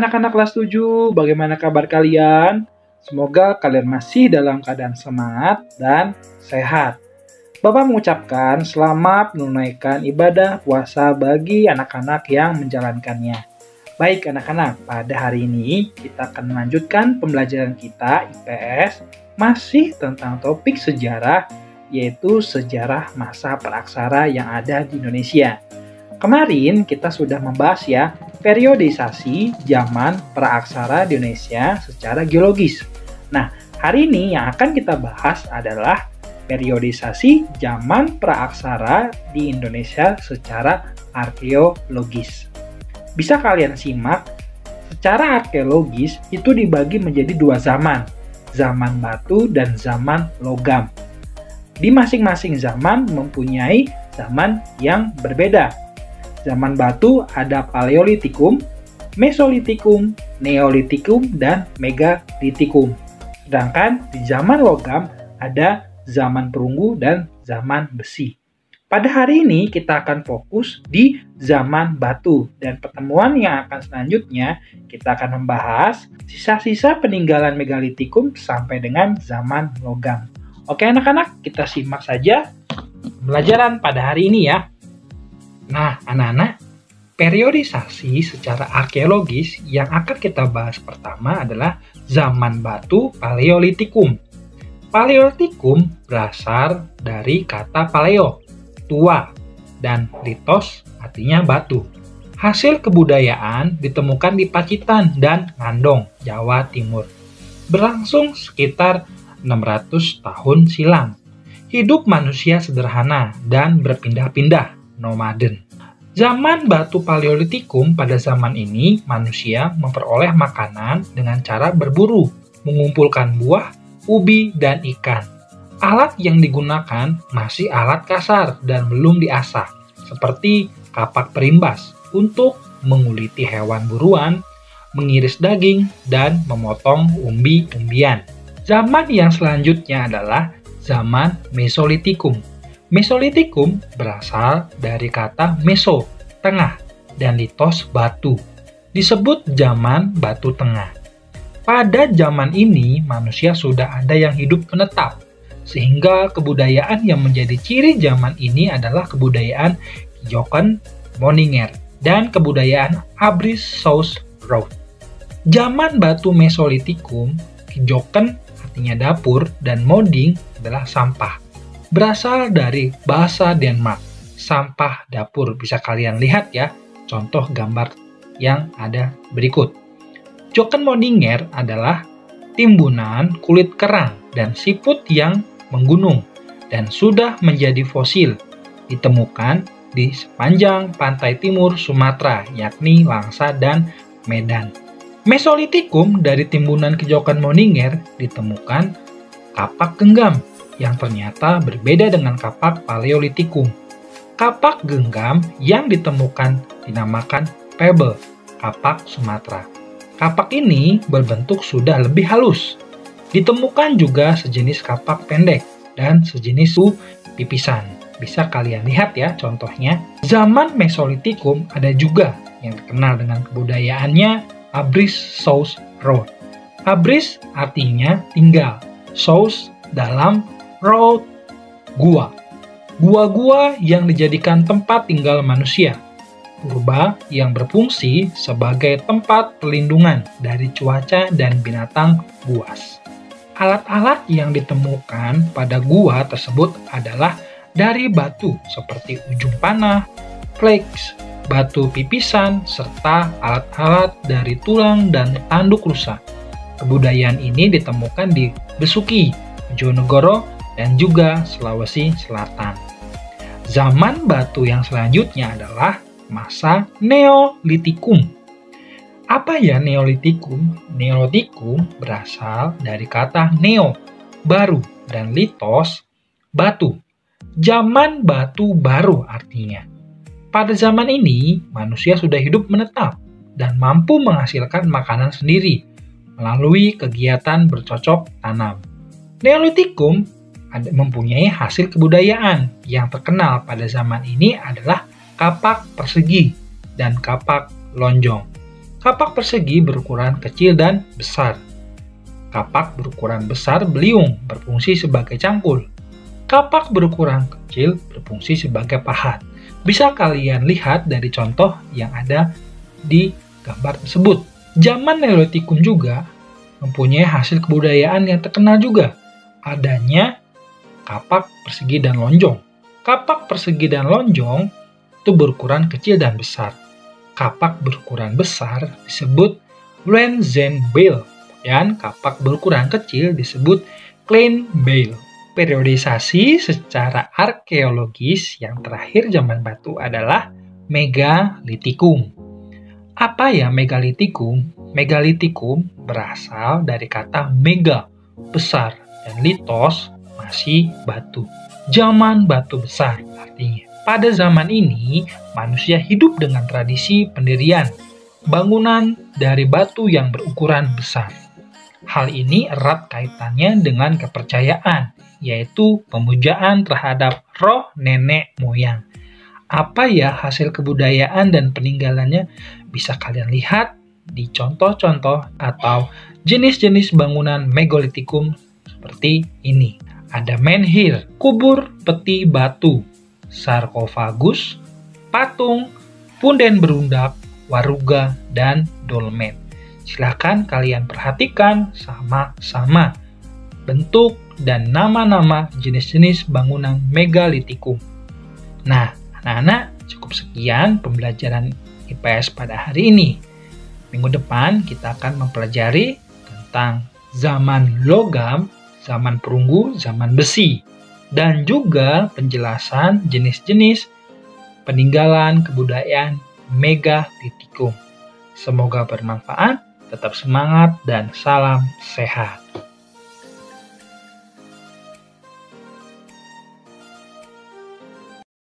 anak-anak kelas 7, bagaimana kabar kalian? Semoga kalian masih dalam keadaan semangat dan sehat. Bapak mengucapkan selamat menunaikan ibadah puasa bagi anak-anak yang menjalankannya. Baik anak-anak, pada hari ini kita akan melanjutkan pembelajaran kita IPS masih tentang topik sejarah, yaitu sejarah masa praksara yang ada di Indonesia. Kemarin kita sudah membahas ya, periodisasi zaman praaksara di Indonesia secara geologis. Nah, hari ini yang akan kita bahas adalah periodisasi zaman praaksara di Indonesia secara arkeologis. Bisa kalian simak, secara arkeologis itu dibagi menjadi dua zaman batu dan zaman logam. Di masing-masing zaman mempunyai zaman yang berbeda. Zaman batu ada Paleolitikum, Mesolitikum, Neolitikum, dan Megalitikum. Sedangkan di zaman logam ada zaman perunggu dan zaman besi. Pada hari ini kita akan fokus di zaman batu, dan pertemuan yang akan selanjutnya kita akan membahas sisa-sisa peninggalan Megalitikum sampai dengan zaman logam. Oke anak-anak, kita simak saja pembelajaran pada hari ini ya. Nah, anak-anak, periodisasi secara arkeologis yang akan kita bahas pertama adalah zaman batu Paleolitikum. Paleolitikum berasal dari kata paleo, tua, dan litos artinya batu. Hasil kebudayaan ditemukan di Pacitan dan Ngandong, Jawa Timur. Berlangsung sekitar 600 tahun silam. Hidup manusia sederhana dan berpindah-pindah, nomaden. Zaman batu Paleolitikum, pada zaman ini manusia memperoleh makanan dengan cara berburu, mengumpulkan buah, ubi, dan ikan. Alat yang digunakan masih alat kasar dan belum diasah, seperti kapak perimbas untuk menguliti hewan buruan, mengiris daging, dan memotong umbi-umbian. Zaman yang selanjutnya adalah zaman Mesolitikum. Mesolitikum berasal dari kata meso, tengah, dan litos, batu. Disebut zaman batu tengah. Pada zaman ini, manusia sudah ada yang hidup menetap, sehingga kebudayaan yang menjadi ciri zaman ini adalah kebudayaan Kijoken Moninger dan kebudayaan Abris South Road. Zaman batu Mesolitikum, Kijoken artinya dapur, dan Moding adalah sampah. Berasal dari bahasa Denmark, sampah dapur. Bisa kalian lihat ya, contoh gambar yang ada berikut. Jokenmoninger adalah timbunan kulit kerang dan siput yang menggunung dan sudah menjadi fosil. Ditemukan di sepanjang pantai timur Sumatera, yakni Langsa dan Medan. Mesolitikum, dari timbunan Jokenmoninger ditemukan kapak genggam yang ternyata berbeda dengan kapak Paleolitikum. Kapak genggam yang ditemukan dinamakan pebble, kapak Sumatera. Kapak ini berbentuk sudah lebih halus. Ditemukan juga sejenis kapak pendek dan sejenis pipisan. Bisa kalian lihat ya contohnya. Zaman Mesolitikum ada juga yang dikenal dengan kebudayaannya Abris South Road. Abris artinya tinggal, South dalam road, gua. Gua-gua yang dijadikan tempat tinggal manusia. Purba yang berfungsi sebagai tempat perlindungan dari cuaca dan binatang buas. Alat-alat yang ditemukan pada gua tersebut adalah dari batu seperti ujung panah, flakes, batu pipisan, serta alat-alat dari tulang dan tanduk rusa. Kebudayaan ini ditemukan di Besuki, Bojonegoro, dan juga Sulawesi Selatan. Zaman batu yang selanjutnya adalah masa Neolitikum. Apa ya Neolitikum? Neolitikum berasal dari kata neo, baru, dan litos, batu. Zaman batu baru artinya. Pada zaman ini, manusia sudah hidup menetap dan mampu menghasilkan makanan sendiri melalui kegiatan bercocok tanam. Neolitikum mempunyai hasil kebudayaan yang terkenal pada zaman ini adalah kapak persegi dan kapak lonjong. Kapak persegi berukuran kecil dan besar. Kapak berukuran besar beliung berfungsi sebagai cangkul. Kapak berukuran kecil berfungsi sebagai pahat. Bisa kalian lihat dari contoh yang ada di gambar tersebut. Zaman Neolitikum juga mempunyai hasil kebudayaan yang terkenal juga. Adanya kapak persegi dan lonjong. Kapak persegi dan lonjong itu berukuran kecil dan besar. Kapak berukuran besar disebut Luenzenbeil dan kapak berukuran kecil disebut Kleinbeil. Periodisasi secara arkeologis yang terakhir zaman batu adalah Megalitikum. Apa ya Megalitikum? Megalitikum berasal dari kata mega, besar, dan litos, masih batu. Zaman batu besar artinya. Pada zaman ini, manusia hidup dengan tradisi pendirian bangunan dari batu yang berukuran besar. Hal ini erat kaitannya dengan kepercayaan, yaitu pemujaan terhadap roh nenek moyang. Apa ya hasil kebudayaan dan peninggalannya? Bisa kalian lihat di contoh-contoh atau jenis-jenis bangunan Megalitikum seperti ini. Ada menhir, kubur peti batu, sarkofagus, patung, punden berundak, waruga, dan dolmen. Silahkan kalian perhatikan sama-sama bentuk dan nama-nama jenis-jenis bangunan Megalitikum. Nah, anak-anak, cukup sekian pembelajaran IPS pada hari ini. Minggu depan kita akan mempelajari tentang zaman logam, zaman perunggu, zaman besi, dan juga penjelasan jenis-jenis peninggalan kebudayaan Megalitikum. Semoga bermanfaat, tetap semangat, dan salam sehat.